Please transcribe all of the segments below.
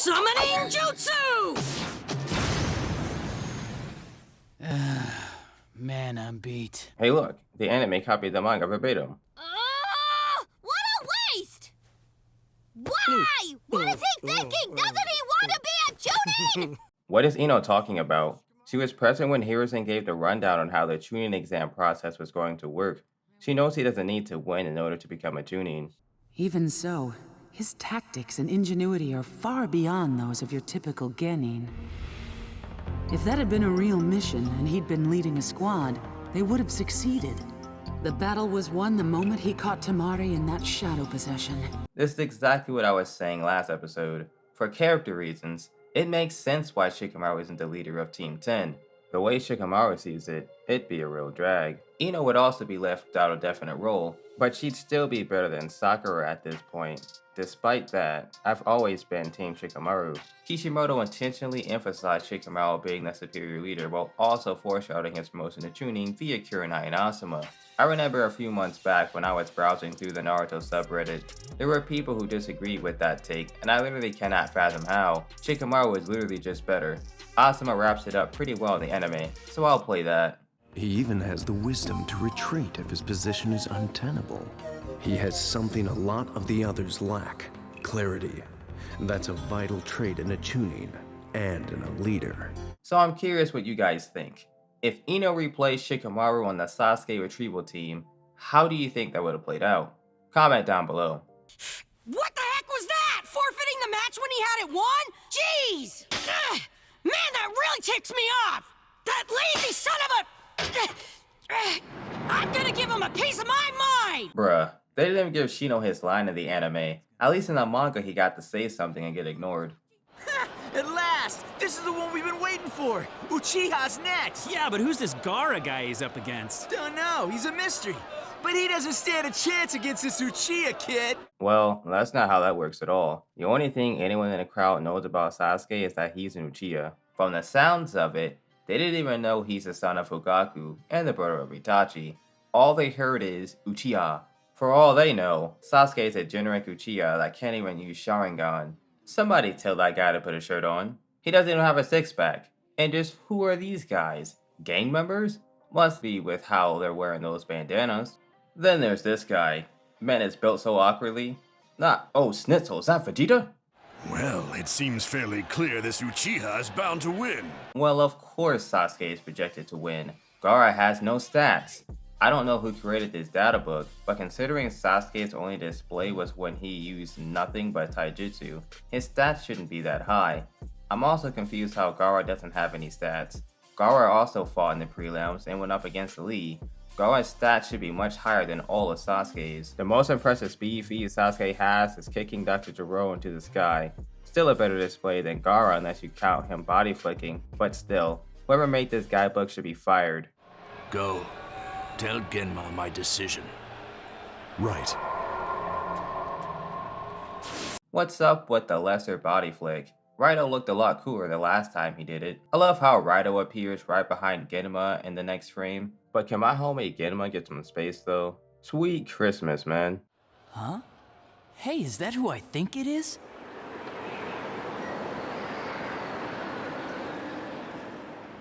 Summoning Jutsu! Man, I'm beat. Hey look, the anime copied the manga verbatim. What a waste! Why? What is he thinking? Doesn't he want to be a Chunin? What is Ino talking about? She was present when Hiruzen gave the rundown on how the Chunin exam process was going to work. She knows he doesn't need to win in order to become a Chunin. Even so, his tactics and ingenuity are far beyond those of your typical genin. If that had been a real mission and he'd been leading a squad, they would have succeeded. The battle was won the moment he caught Temari in that shadow possession. This is exactly what I was saying last episode. For character reasons, it makes sense why Shikamaru isn't the leader of Team 10. The way Shikamaru sees it, it'd be a real drag. Ino would also be left without a definite role, but she'd still be better than Sakura at this point. Despite that, I've always been Team Shikamaru. Kishimoto intentionally emphasized Shikamaru being the superior leader while also foreshadowing his promotion to Chunin via Kurenai and Asuma. I remember a few months back when I was browsing through the Naruto subreddit, there were people who disagreed with that take, and I literally cannot fathom how. Shikamaru is literally just better. Asuma wraps it up pretty well in the anime, so I'll play that. He even has the wisdom to retreat if his position is untenable. He has something a lot of the others lack: clarity. That's a vital trait in a Chunin and in a leader. So I'm curious what you guys think. If Ino replaced Shikamaru on the Sasuke retrieval team, how do you think that would have played out? Comment down below. What the heck was that? Forfeiting the match when he had it won? Jeez! Ugh. Man, that really ticks me off! That lazy son of a... I'm gonna give him a piece of my mind! Bruh, they didn't even give Shino his line in the anime. At least in the manga he got to say something and get ignored. At last! This is the one we've been waiting for! Uchiha's next! Yeah, but who's this Gaara guy he's up against? Don't know, he's a mystery. But he doesn't stand a chance against this Uchiha kid! Well, that's not how that works at all. The only thing anyone in the crowd knows about Sasuke is that he's an Uchiha. From the sounds of it, they didn't even know he's the son of Hagane and the brother of Itachi. All they heard is Uchiha. For all they know, Sasuke is a generic Uchiha that can't even use Sharingan. Somebody tell that guy to put a shirt on. He doesn't even have a six-pack. And just who are these guys? Gang members? Must be with how they're wearing those bandanas. Then there's this guy. Man is built so awkwardly. Oh Schnitzel, is that Vegeta? Well, it seems fairly clear this Uchiha is bound to win. Well, of course Sasuke is projected to win. Gaara has no stats. I don't know who created this data book, but considering Sasuke's only display was when he used nothing but taijutsu, his stats shouldn't be that high. I'm also confused how Gaara doesn't have any stats. Gaara also fought in the prelims and went up against Lee. Gaara's stats should be much higher than all of Sasuke's. The most impressive speed feat Sasuke has is kicking Dr. Gero into the sky. Still a better display than Gaara unless you count him body flicking, but still, whoever made this guidebook should be fired. Go. Tell Genma my decision. Right. What's up with the lesser body flick? Raito looked a lot cooler the last time he did it. I love how Raito appears right behind Genma in the next frame, but can my homie Genma get some space though? Sweet Christmas, man. Huh? Hey, is that who I think it is?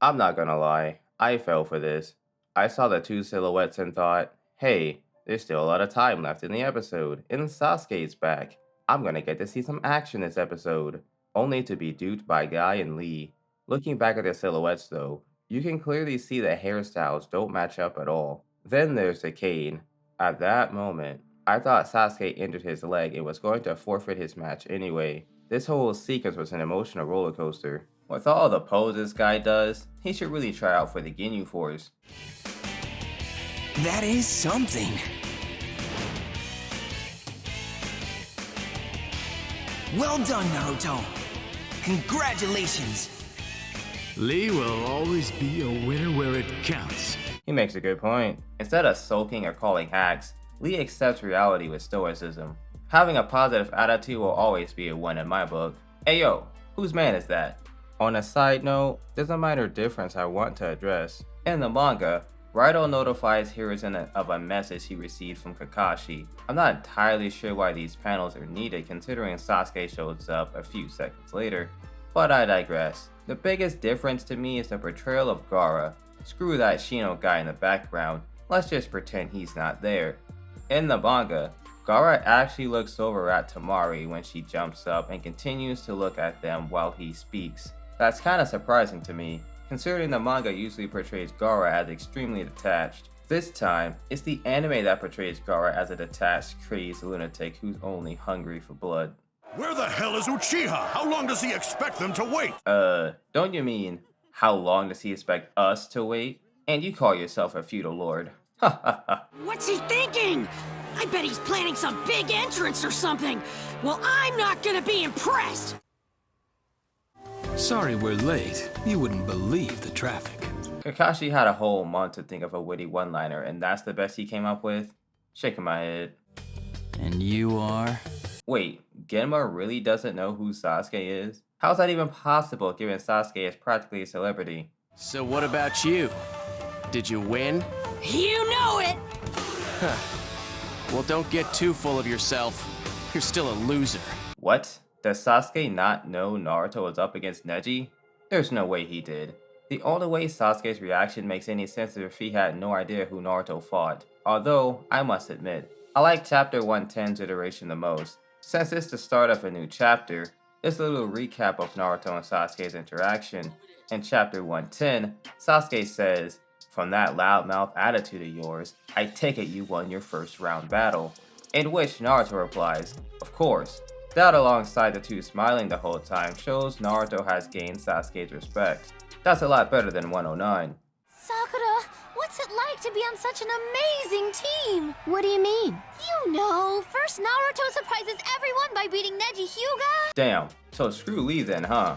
I'm not gonna lie, I fell for this. I saw the two silhouettes and thought, hey, there's still a lot of time left in the episode, and Sasuke's back. I'm gonna get to see some action this episode. Only to be duped by Guy and Lee. Looking back at the silhouettes though, you can clearly see the hairstyles don't match up at all. Then there's the cane. At that moment, I thought Sasuke injured his leg and was going to forfeit his match anyway. This whole sequence was an emotional roller coaster. With all the poses Guy does, he should really try out for the Ginyu Force. That is something. Well done, Naruto. Congratulations. Lee will always be a winner where it counts. He makes a good point. Instead of sulking or calling hacks, Lee accepts reality with stoicism. Having a positive attitude will always be a win in my book. Ayo, whose man is that? On a side note, there's a minor difference I want to address. In the manga, Raito notifies Hiruzen of a message he received from Kakashi. I'm not entirely sure why these panels are needed considering Sasuke shows up a few seconds later, but I digress. The biggest difference to me is the portrayal of Gaara. Screw that Shino guy in the background, let's just pretend he's not there. In the manga, Gaara actually looks over at Temari when she jumps up and continues to look at them while he speaks. That's kinda surprising to me, considering the manga usually portrays Gaara as extremely detached. This time, it's the anime that portrays Gaara as a detached, crazed lunatic who's only hungry for blood. Where the hell is Uchiha? How long does he expect them to wait? Don't you mean, how long does he expect us to wait? And you call yourself a feudal lord. Ha ha ha. What's he thinking? I bet he's planning some big entrance or something. Well, I'm not gonna be impressed. Sorry we're late. You wouldn't believe the traffic. Kakashi had a whole month to think of a witty one-liner, and that's the best he came up with? Shaking my head. And you are? Wait, Genma really doesn't know who Sasuke is? How's that even possible given Sasuke is practically a celebrity? So what about you? Did you win? You know it! Well, don't get too full of yourself. You're still a loser. What? Does Sasuke not know Naruto was up against Neji? There's no way he did. The only way Sasuke's reaction makes any sense is if he had no idea who Naruto fought. Although, I must admit, I like Chapter 110's iteration the most. Since it's the start of a new chapter, it's a little recap of Naruto and Sasuke's interaction. In Chapter 110, Sasuke says, "From that loudmouth attitude of yours, I take it you won your first round battle." In which Naruto replies, "Of course." That alongside the two smiling the whole time shows Naruto has gained Sasuke's respect. That's a lot better than 109. Sakura, what's it like to be on such an amazing team? What do you mean? You know, first Naruto surprises everyone by beating Neji Hyuga. Damn, so screw Lee then, huh?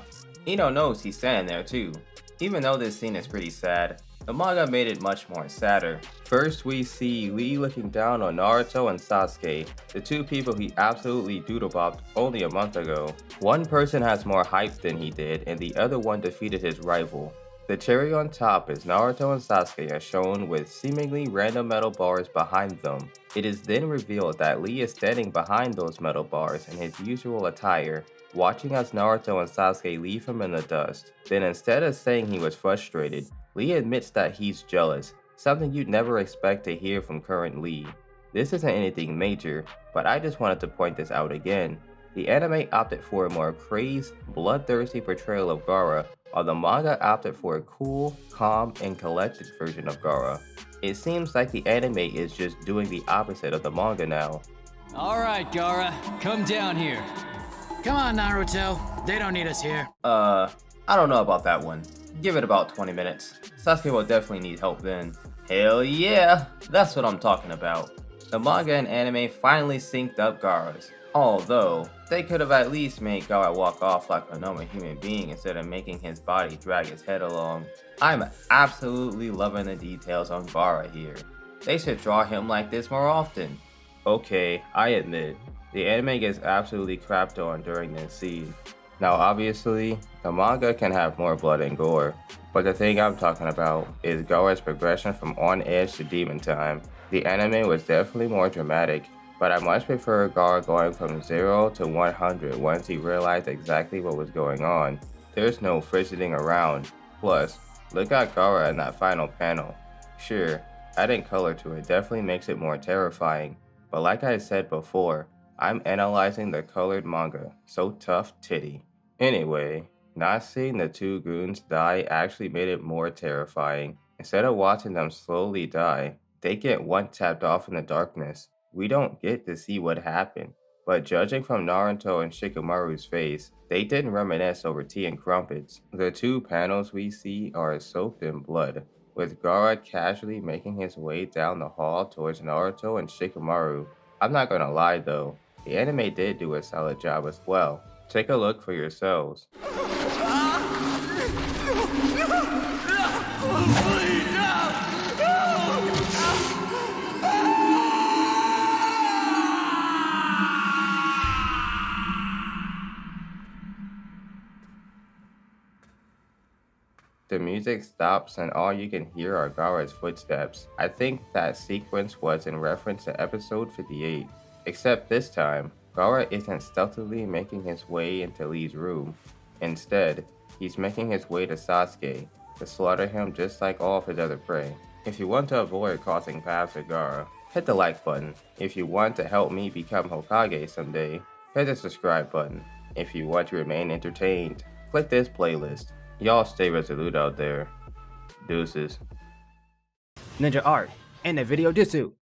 Ino knows he's standing there too. Even though this scene is pretty sad, the manga made it much more sadder. First we see Lee looking down on Naruto and Sasuke, the two people he absolutely doodle-bopped only a month ago. One person has more hype than he did, and the other one defeated his rival. The cherry on top is Naruto and Sasuke are shown with seemingly random metal bars behind them. It is then revealed that Lee is standing behind those metal bars in his usual attire, watching as Naruto and Sasuke leave him in the dust. Then instead of saying he was frustrated, Lee admits that he's jealous, something you'd never expect to hear from current Lee. This isn't anything major, but I just wanted to point this out again. The anime opted for a more crazed, bloodthirsty portrayal of Gaara, while the manga opted for a cool, calm, and collected version of Gaara. It seems like the anime is just doing the opposite of the manga now. Alright, Gaara, come down here. Come on, Naruto. They don't need us here. I don't know about that one. Give it about 20 minutes. Sasuke will definitely need help then. Hell yeah! That's what I'm talking about. The manga and anime finally synced up Gaara's. Although, they could have at least made Gaara walk off like a normal human being instead of making his body drag his head along. I'm absolutely loving the details on Gaara here. They should draw him like this more often. Okay, I admit, the anime gets absolutely crapped on during this scene. Now obviously, the manga can have more blood and gore, but the thing I'm talking about is Gaara's progression from on edge to demon time. The anime was definitely more dramatic, but I much prefer Gaara going from 0 to 100 once he realized exactly what was going on. There's no fidgeting around. Plus, look at Gaara in that final panel. Sure, adding color to it definitely makes it more terrifying, but like I said before, I'm analyzing the colored manga, so tough titty. Anyway, not seeing the two goons die actually made it more terrifying. Instead of watching them slowly die, they get one tapped off in the darkness. We don't get to see what happened, but judging from Naruto and Shikamaru's face, they didn't reminisce over tea and crumpets. The two panels we see are soaked in blood, with Gaara casually making his way down the hall towards Naruto and Shikamaru. I'm not gonna lie though, the anime did do a solid job as well. Take a look for yourselves. The music stops and all you can hear are Gaara's footsteps. I think that sequence was in reference to episode 58. Except this time, Gaara isn't stealthily making his way into Lee's room. Instead, he's making his way to Sasuke to slaughter him just like all of his other prey. If you want to avoid crossing paths with Gaara, hit the like button. If you want to help me become Hokage someday, hit the subscribe button. If you want to remain entertained, click this playlist. Y'all stay resolute out there. Deuces. Ninja art and a video Jutsu.